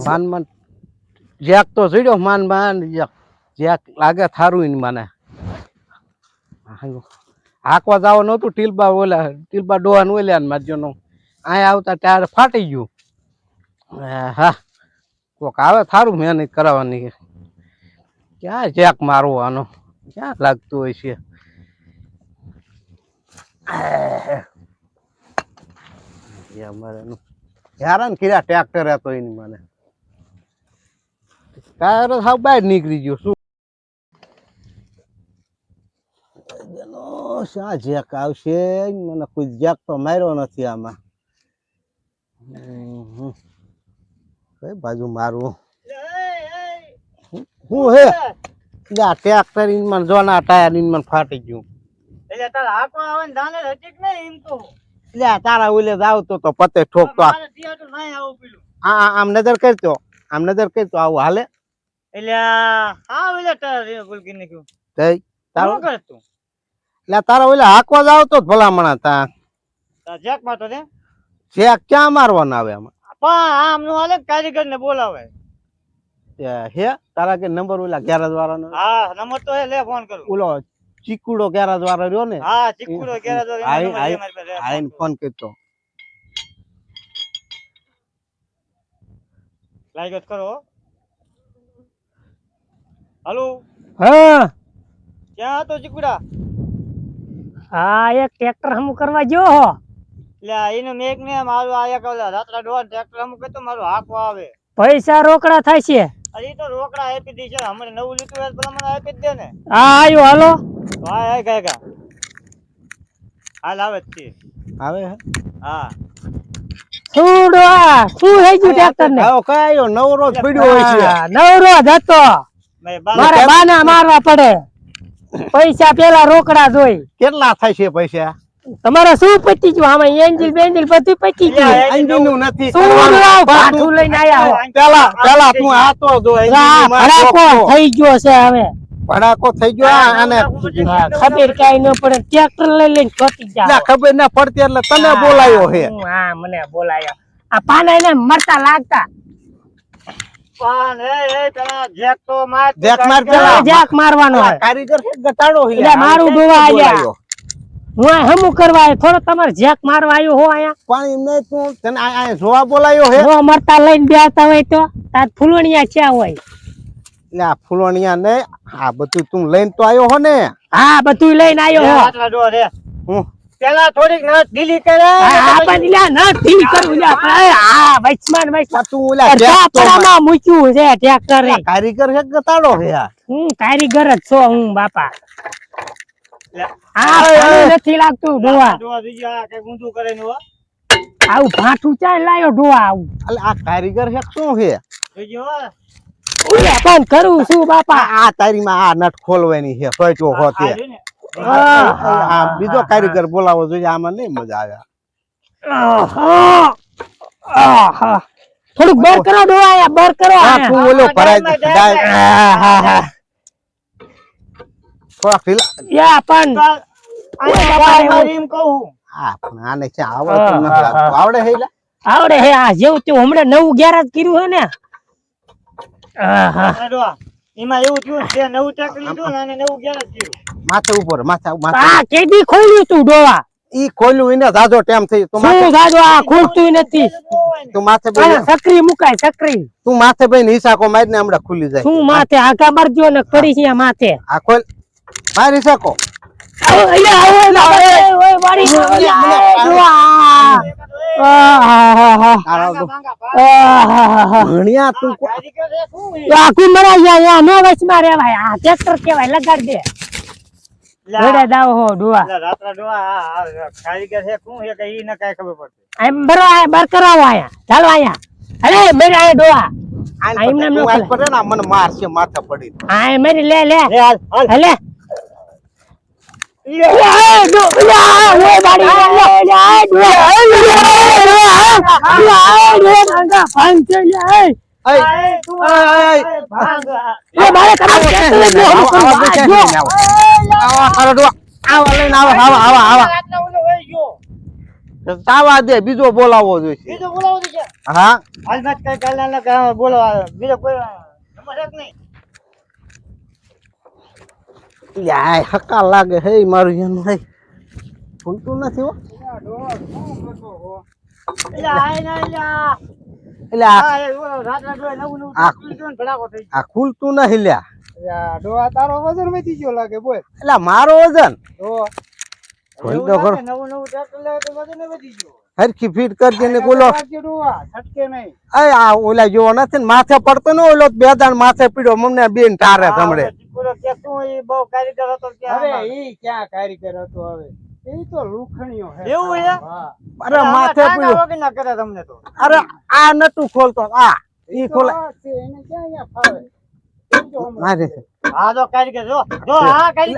માન માન જેક તો જોડ્યો માન માન જેક લાગે થારું ને મને હાંકવા જવા નતું ટીલબા ડોહાન ઓલ્યા ને મારજો નો અહીંયા આવતા ત્યારે ફાટી ગયું. હા કોક આવે થારું મહેનત કરાવવાની. ક્યાં જેક મારવો આનો ક્યાં લાગતું હોય છે. હેરાન કર્યા ટ્રેક્ટર હતો એની મને ટાયર સાવ બહાર નીકળી ગયો. શું શા જેક આવશે મને કોઈ જેક તો માર્યો નથી આમાં. કઈ બાજુ મારવું હું હે ટ્રેક્ટર ઇનમાં જોના ટાયર ઇનમાં ફાટી ગયું. તારા ઓલે આવતો તો પતે ઠોકતો આમ નજર કરતો આવું હાલે તારા ઓલે હાકવા જ આવતો ભલામણા તા ચેક ક્યાં મારવાના આવે આમાં કારીગર ને બોલાવે હે તારા કે નંબર ઓલા ગેરેજ વાળાનો? હા નંબર તો હે, લે ફોન કરું. ઓલો ચીકુડો ગેરેજ વાળો રહ્યો ને? હા ચીકુડો ગેરેજ વાળો આઈને ફોન કરતો. લાગ્યો કરો. હાલો હા ક્યાં હતો ચીકુડા? હા એક ટ્રેક્ટર હમું કરવા ગયો હો. એટલે એને મેક ને મારું આ એક રાત્રા ડોર ટ્રેક્ટર હમું કહેતો મારું હાકવા આવે. પૈસા રોકડા થાય છે. અરે તો રોકડા આપી દી છે હમણાં નવું લીધું હોય તો મને આપી જ દે ને. હા આયો હાલો. હા આય કાકા હાલ આવે છે આવે હા છોડવા શું થઈ ગયું ટ્રેક્ટર ને? આવો કયો નવરો પડ્યો હોય છે. નવરો જ હતો મારે બાના મારવા પડે. પૈસા પેલા રોકડા જોઈ. કેટલા થાય છે પૈસા? તમારે શું પતી ગયું આમાં? એન્જિલ બેન્જિલ બધું પતી ગયું. એન્જિન નું નથી પાછું લઈને આયા હો. પેલા તું આતો જો ભડાકો થઈ ગયો છે હવે. ભડાકો થઈ ગયો અને ખબર કઈ ન પડે ટ્રેક્ટર લઈ લઈને ફટી જાય. ખબર ના પડતી એટલે તને બોલાયો હે. હા મને બોલાયો. આ પાના એને મરતા લાગતા. પણ એ પેલા જેક તો માર જેક મારવાનો કારીગર છે ગટાડો હે. એટલે મારું ડોવા આલ્યા હું હમું કરવા આવ્યો થોડો તમારે જેક મારવા આવ્યો હો આયા. પણ એમને તું તને આ જોવા બોલાયો હે? જો મરતા લઈને બેસતા હોય તો તાર ફૂલણિયા ક્યાં હોય? એટલે આ ફૂલણિયા ને આ બધું તું લઈને તો આવ્યો હો ને? હા બધું લઈને આવ્યો હો. રાત્રા ડોર હે પેલા થોડીક નસ ઢીલી કરે. હા પણ લ્યા ન ઢીલી કરું લ્યા. હા વૈષ્ણવ તું ઓલા ટ્રેક્ટરમાં મૂક્યું છે ટ્રેક્ટર એ. કારીગર છે ગટાડો હે? હું કારીગર જ છો હું બાપા. હા નથી લાગતું ડોવા. ડોવા બીજો આ કઈ ઊંધું કરે ને હો. આવું ભાઠું ચાલ લાયો ડોવા આવું. એટલે આ કારીગર છે શું છે? બીજો ઓલે પણ કરું છું બાપા. આ તારી માં આ નટ ખોલવાની છે સોચો હોતે. આ બીજો કારીગર બોલાવો જોઈએ આમાં નહીં મજા આવે. થોડુંક બર કરો ડોવા આયા બર કરો. તું ઓલો ભરાય યા પણ આને છે આવડતું નથી લાગતું. આવડે હે? આવડે હે. આ જેવું તે હમણાં નવું ગેરેજ કર્યું હે ને. એમાં એવું થયું છે નવું ટ્રેક્ટર લીધું ને નવું ગેરેજ કર્યું. માથે ઉપર માથે આ કેદી ખોલ્યું તું ડોવા? ઈ ખોલ્યું એને જાજો ટાઈમ થઈ. તું શું જાજો આ ખોલતું નથી. તું માથે બેન સકરી મુકાય સકરી. તું માથે બેન હિસાકો મારીને હમણાં ખુલી જાય. શું માથે આગા મારજો ને કરી છે માથે. આ ખોલ માર હિસાકો. લગાડ દે દાવ હો ડોવા. કારીગર છે શું છે કઈ ને કઈ ખબર પડતી. એમ બરો આયા બર કરાવો આયા. ચાલો આયા. અરે મેરે આયા ડોવા. મને મારશે માથે પડી. હા મેરી લે લે લે. તાવા દે બીજો બોલાવવો જોઈએ બીજો બોલાવો તો છે હા હાલ મત કઈ કાલના કે બોલાવો બીજો કોઈ નંબર એક નહીં યાય હક્કા લાગે હે મારું એનું હે ભૂલતું નથી હો એટલે આય ના એટલે આ હા એ રાત્રે જોઈ નવું નવું આ- જોઈને ભડાકો થઈ આ ખુલતું નથી લ્યા યા ડોહા તારો વજન વધી ગયો લાગે બોલ એટલે મારો વજન તો કોઈ એવું તો ખરો. લાગે, નવું નવું ટ્રેક્ટર લેવા તો વજન વધી ગયો હરખી ફીટ કરજે ને બોલો રાખજે ડોહા છટકે નહીં આ ઓલા જેવો નથી ને માથે પડતો ને ઓલો બે દાણ માથે પીડ્યો મને બેન ટારે થમડે પૂરો કે શું એ બહુ કારીગર હતો ત્યાં હવે ઈ ક્યાં કારીગર હતો હવે એ તો લુખણીયો હે એવું હે? હા અરે માથે પીડ્યો વગર ના કરે તમને તો અરે આ નતું ખોલતો આ ઈ ખોલે તો આ છે, એને ક્યાં અહીંયા ફાવે એ જો હમણાં મારે હા જો કારીગર જો જો આ કારીગર